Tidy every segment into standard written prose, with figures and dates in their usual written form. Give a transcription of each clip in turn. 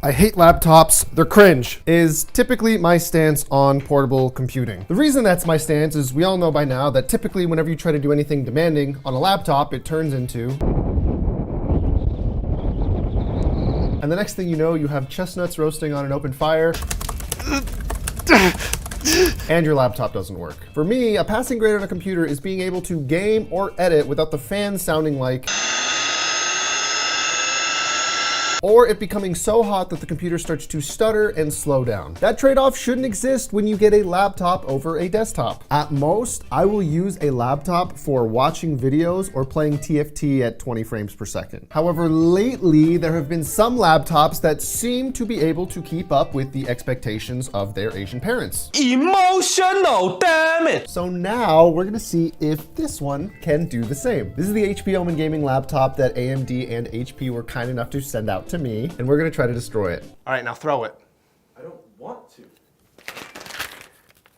I hate laptops, they're cringe, is typically my stance on portable computing. The reason that's my stance is we all know by now that typically whenever you try to do anything demanding on a laptop, it turns into... And the next thing you know, you have chestnuts roasting on an open fire. And your laptop doesn't work. For me, a passing grade on a computer is being able to game or edit without the fan sounding like... or it becoming so hot that the computer starts to stutter and slow down. That trade-off shouldn't exist when you get a laptop over a desktop. At most, I will use a laptop for watching videos or playing TFT at 20 frames per second. However, lately, there have been some laptops that seem to be able to keep up with the expectations of their Asian parents. Emotional, damn it! So now we're gonna see if this one can do the same. This is the HP Omen gaming laptop that AMD and HP were kind enough to send out to me, and we're gonna try to destroy it. All right, now throw it. I don't want to.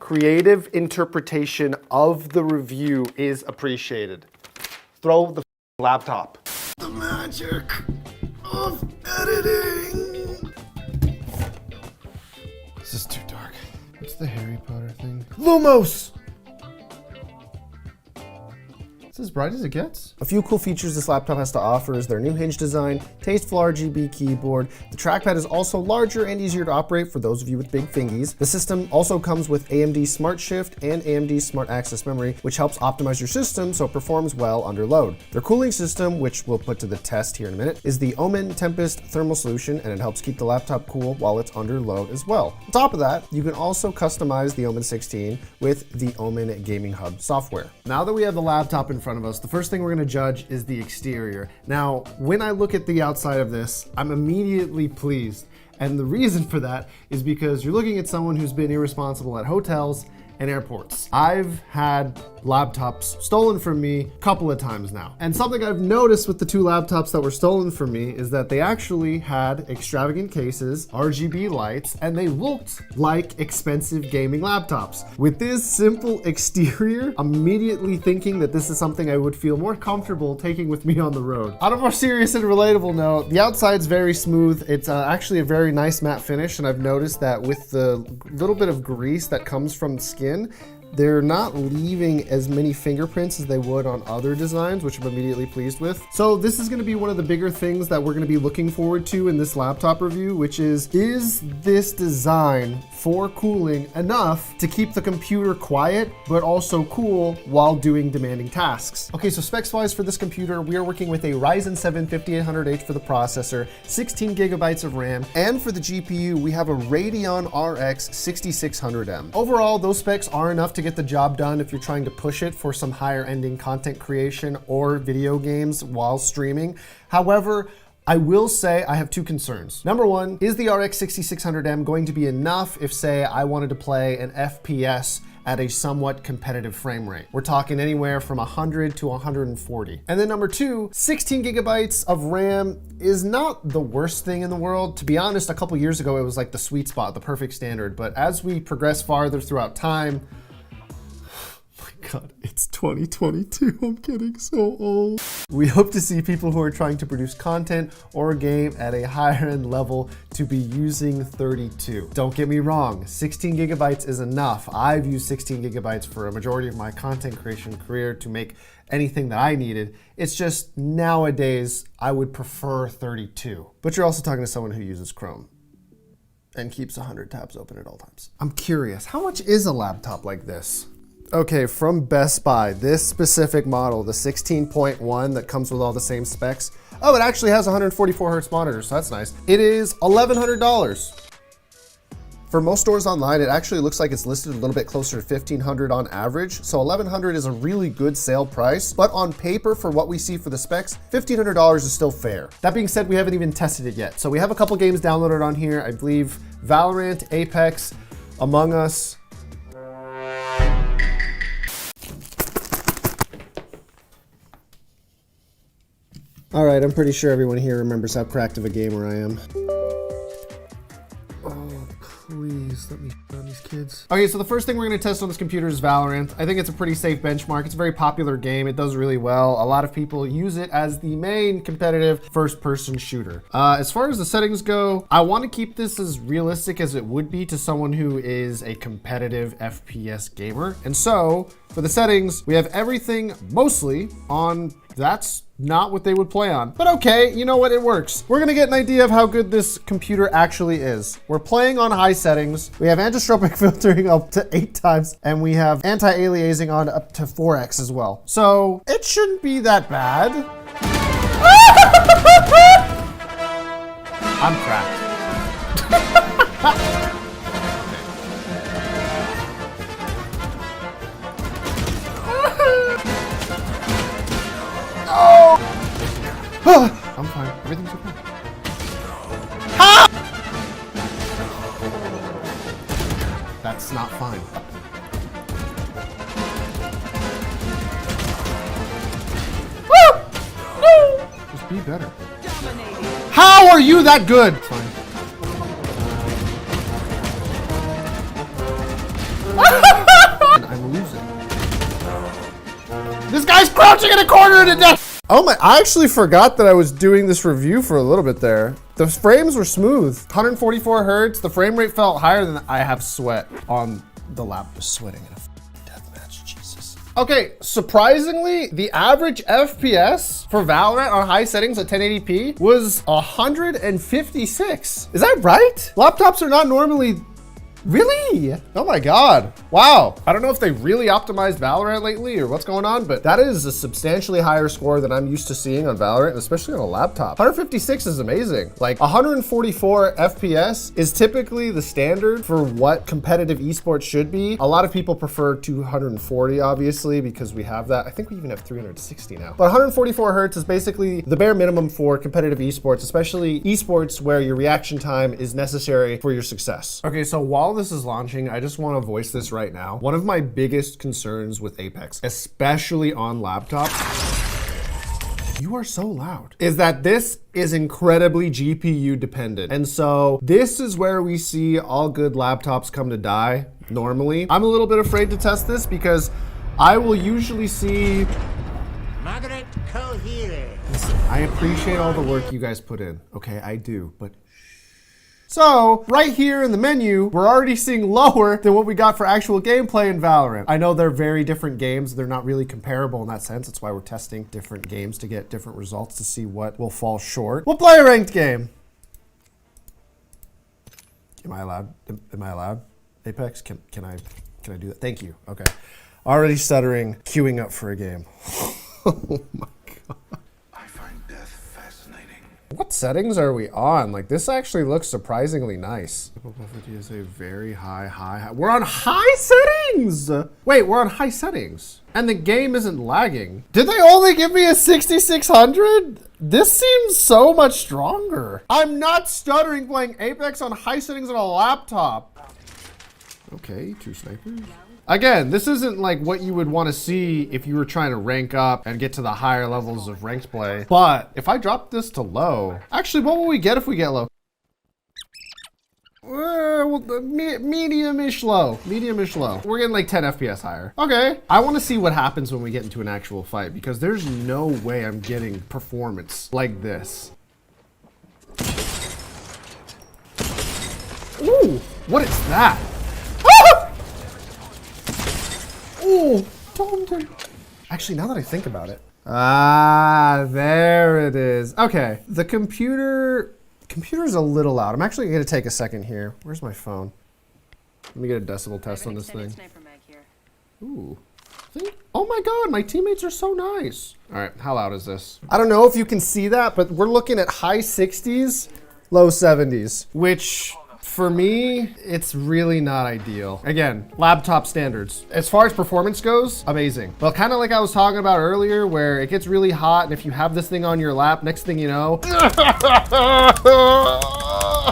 Creative interpretation of the review is appreciated. Throw the laptop. The magic of editing. This is too dark. What's the Harry Potter thing? Lumos! It's as bright as it gets. A few cool features this laptop has to offer is their new hinge design, tasteful RGB keyboard. The trackpad is also larger and easier to operate for those of you with big fingies. The system also comes with AMD Smart Shift and AMD Smart Access Memory, which helps optimize your system so it performs well under load. Their cooling system, which we'll put to the test here in a minute, is the Omen Tempest thermal solution, and it helps keep the laptop cool while it's under load as well. On top of that, you can also customize the Omen 16 with the Omen Gaming Hub software. Now that we have the laptop in front of us, the first thing we're going to judge is the exterior. Now, when I look at the outside of this, I'm immediately pleased. And the reason for that is because you're looking at someone who's been irresponsible at hotels and airports. I've had laptops stolen from me a couple of times now. And something I've noticed with the two laptops that were stolen from me is that they actually had extravagant cases, RGB lights, and they looked like expensive gaming laptops. With this simple exterior, I'm immediately thinking that this is something I would feel more comfortable taking with me on the road. On a more serious and relatable note, the outside's very smooth. It's actually a very nice matte finish, and I've noticed that with the little bit of grease that comes from the skin, they're not leaving as many fingerprints as they would on other designs, which I'm immediately pleased with. So this is gonna be one of the bigger things that we're gonna be looking forward to in this laptop review, which is this design for cooling enough to keep the computer quiet, but also cool while doing demanding tasks? Okay, so specs-wise for this computer, we are working with a Ryzen 7 5800H for the processor, 16 gigabytes of RAM, and for the GPU, we have a Radeon RX 6600M. Overall, those specs are enough to get the job done if you're trying to push it for some higher ending content creation or video games while streaming. However, I will say I have two concerns. Number one, is the RX 6600M going to be enough if, say, I wanted to play an FPS at a somewhat competitive frame rate? We're talking anywhere from 100 to 140. And then number two, 16 gigabytes of RAM is not the worst thing in the world. To be honest, a couple years ago, it was like the sweet spot, the perfect standard. But as we progress farther throughout time, God, it's 2022. I'm getting so old. We hope to see people who are trying to produce content or game at a higher end level to be using 32. Don't get me wrong, 16 gigabytes is enough. I've used 16 gigabytes for a majority of my content creation career to make anything that I needed. It's just nowadays, I would prefer 32. But you're also talking to someone who uses Chrome and keeps 100 tabs open at all times. I'm curious, how much is a laptop like this? Okay, from Best Buy, this specific model, the 16.1 that comes with all the same specs. Oh, it actually has 144 hertz monitor, so that's nice. It is $1,100. For most stores online, it actually looks like it's listed a little bit closer to $1,500 on average. So $1,100 is a really good sale price, but on paper for what we see for the specs, $1,500 is still fair. That being said, we haven't even tested it yet. So we have a couple games downloaded on here. I believe Valorant, Apex, Among Us. All right, I'm pretty sure everyone here remembers how cracked of a gamer I am. Oh, please. Please let me on these kids. Okay, so the first thing we're gonna test on this computer is Valorant. I think it's a pretty safe benchmark. It's a very popular game. It does really well. A lot of people use it as the main competitive first-person shooter. As far as the settings go, I want to keep this as realistic as it would be to someone who is a competitive FPS gamer. And so, for the settings, we have everything mostly on that's not what they would play on. But okay, you know what, it works. We're gonna get an idea of how good this computer actually is. We're playing on high settings. We have anisotropic filtering up to 8 times, and we have anti-aliasing on up to 4x as well. So it shouldn't be that bad. I'm cracked. I'm fine. Everything's okay. Ah! That's not fine. Woo! No! Just be better. How are you that good? It's fine. And I'm losing. This guy's crouching in a corner to death. Oh my, I actually forgot that I was doing this review for a little bit there. The frames were smooth. 144 hertz, the frame rate felt higher than I have sweat on the lap. Just sweating in a death match, Jesus. Okay, surprisingly, the average FPS for Valorant on high settings at 1080p was 156. Is that right? Laptops are not normally. Really? Oh my God. Wow. I don't know if they really optimized Valorant lately or what's going on, but that is a substantially higher score than I'm used to seeing on Valorant, especially on a laptop. 156 is amazing. Like 144 FPS is typically the standard for what competitive esports should be. A lot of people prefer 240, obviously, because we have that. I think we even have 360 now. But 144 hertz is basically the bare minimum for competitive esports, especially esports where your reaction time is necessary for your success. Okay, so while this is launching, I just want to voice this right now. One of my biggest concerns with Apex, especially on laptops, you are so loud, is that this is incredibly GPU dependent. And so this is where we see all good laptops come to die normally. I'm a little bit afraid to test this because I will usually see Margaret Cohere. Listen, I appreciate all the work you guys put in. Okay, I do, but so right here in the menu, we're already seeing lower than what we got for actual gameplay in Valorant. I know they're very different games. They're not really comparable in that sense. That's why we're testing different games to get different results to see what will fall short. We'll play a ranked game. Am I allowed? Am I allowed? Apex, can I do that? Thank you. Okay. Already stuttering, queuing up for a game. Oh my God. What settings are we on? Like, this actually looks surprisingly nice. Is a very high. We're on high settings! Wait, we're on high settings. And the game isn't lagging. Did they only give me a 6600? This seems so much stronger. I'm not stuttering playing Apex on high settings on a laptop. Okay, 2 snipers. Again, this isn't like what you would want to see if you were trying to rank up and get to the higher levels of ranked play. But if I drop this to low, actually, what will we get if we get low? Well, medium-ish low. Medium-ish low. We're getting like 10 FPS higher. Okay. I want to see what happens when we get into an actual fight because there's no way I'm getting performance like this. Ooh, what is that? Oh, don't. Actually, now that I think about it. Ah, there it is. Okay, the computer's a little loud. I'm actually gonna take a second here. Where's my phone? Let me get a decibel test on this thing. Ooh. Oh my God, my teammates are so nice. All right, how loud is this? I don't know if you can see that, but we're looking at high 60s, low 70s, which for me, it's really not ideal. Again, laptop standards. As far as performance goes, amazing. Well, kind of like I was talking about earlier, where it gets really hot, and if you have this thing on your lap, next thing you know,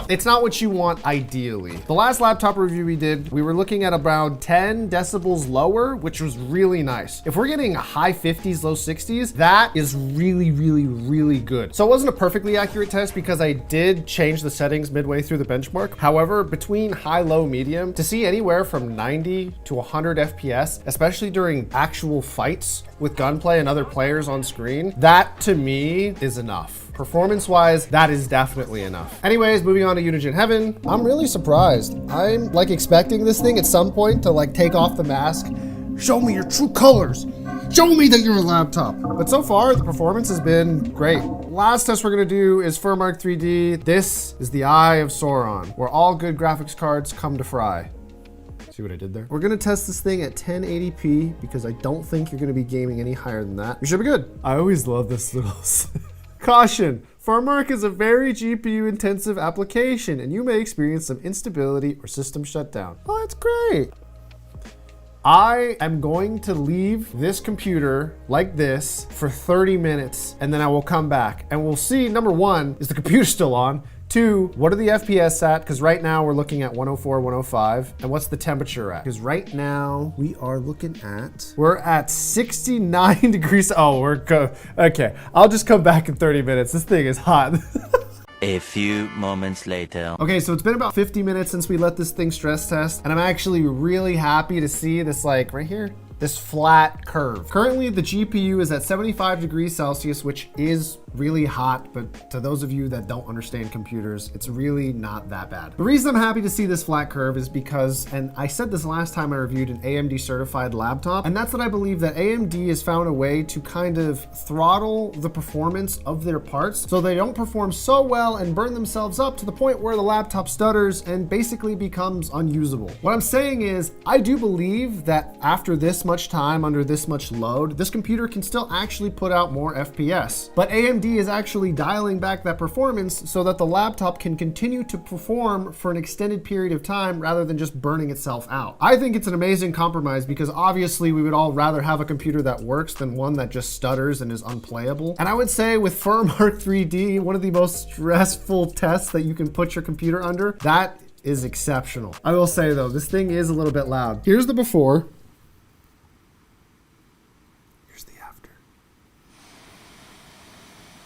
it's not what you want ideally. The last laptop review we did, we were looking at around 10 decibels lower, which was really nice. If we're getting high 50s, low 60s, that is really, really good. So it wasn't a perfectly accurate test because I did change the settings midway through the benchmark. However, between high, low, medium, to see anywhere from 90 to 100 FPS, especially during actual fights with gunplay and other players on screen, that to me is enough. Performance-wise, that is definitely enough. Anyways, moving on to Unigine Heaven. I'm really surprised. I'm like expecting this thing at some point to like take off the mask. Show me your true colors. Show me that you're a laptop. But so far, the performance has been great. Last test we're gonna do is Furmark 3D. This is the Eye of Sauron, where all good graphics cards come to fry. See what I did there? We're gonna test this thing at 1080p because I don't think you're gonna be gaming any higher than that. We should be good. I always love this little caution. Furmark is a very GPU intensive application and you may experience some instability or system shutdown. Oh, that's great. I am going to leave this computer like this for 30 minutes and then I will come back and we'll see, number one, is the computer still on? Two, what are the FPS at? Because right now we're looking at 104, 105. And what's the temperature at? Because right now we're at 69 degrees. Oh, okay. I'll just come back in 30 minutes. This thing is hot. A few moments later. Okay, so it's been about 50 minutes since we let this thing stress test, and I'm actually really happy to see this, like right here, this flat curve. Currently, the GPU is at 75 degrees Celsius, which is really hot, but to those of you that don't understand computers, it's really not that bad. The reason I'm happy to see this flat curve is because, and I said this last time I reviewed an AMD certified laptop, and that's that I believe that AMD has found a way to kind of throttle the performance of their parts so they don't perform so well and burn themselves up to the point where the laptop stutters and basically becomes unusable. What I'm saying is, I do believe that after this much time, under this much load, this computer can still actually put out more FPS. But AMD is actually dialing back that performance so that the laptop can continue to perform for an extended period of time rather than just burning itself out. I think it's an amazing compromise because obviously we would all rather have a computer that works than one that just stutters and is unplayable. And I would say with Furmark 3D, one of the most stressful tests that you can put your computer under, that is exceptional. I will say though, this thing is a little bit loud. Here's the before.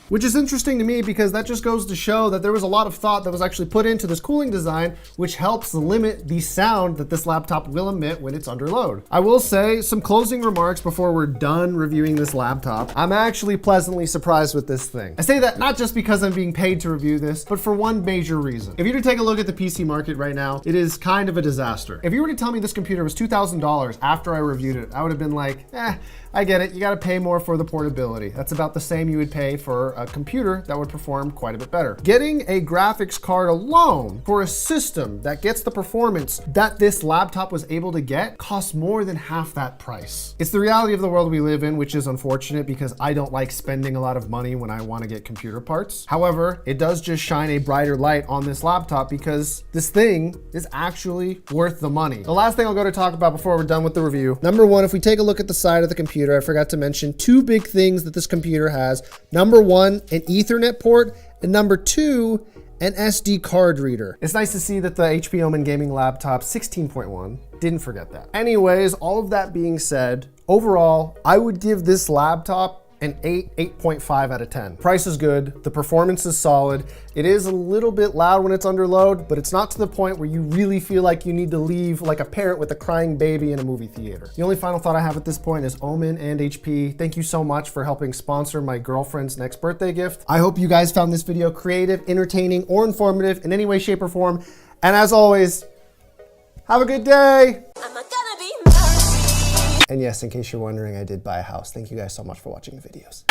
Which is interesting to me because that just goes to show that there was a lot of thought that was actually put into this cooling design, which helps limit the sound that this laptop will emit when it's under load. I will say some closing remarks before we're done reviewing this laptop. I'm actually pleasantly surprised with this thing. I say that not just because I'm being paid to review this, but for one major reason. If you were to take a look at the PC market right now, it is kind of a disaster. If you were to tell me this computer was $2,000 after I reviewed it, I would have been like, I get it, you gotta pay more for the portability. That's about the same you would pay for a computer that would perform quite a bit better. Getting a graphics card alone for a system that gets the performance that this laptop was able to get costs more than half that price. It's the reality of the world we live in, which is unfortunate because I don't like spending a lot of money when I wanna get computer parts. However, it does just shine a brighter light on this laptop because this thing is actually worth the money. The last thing I'll go to talk about before we're done with the review. Number one, if we take a look at the side of the computer, I forgot to mention two big things that this computer has. Number one, an Ethernet port, and number two, an SD card reader. It's nice to see that the HP Omen gaming laptop 16.1 didn't forget that. Anyways, all of that being said, overall, I would give this laptop an 8.5 out of 10. Price is good, the performance is solid. It is a little bit loud when it's under load, but it's not to the point where you really feel like you need to leave like a parent with a crying baby in a movie theater. The only final thought I have at this point is Omen and HP, thank you so much for helping sponsor my girlfriend's next birthday gift. I hope you guys found this video creative, entertaining, or informative in any way, shape, or form. And as always, have a good day. And yes, in case you're wondering, I did buy a house. Thank you guys so much for watching the videos.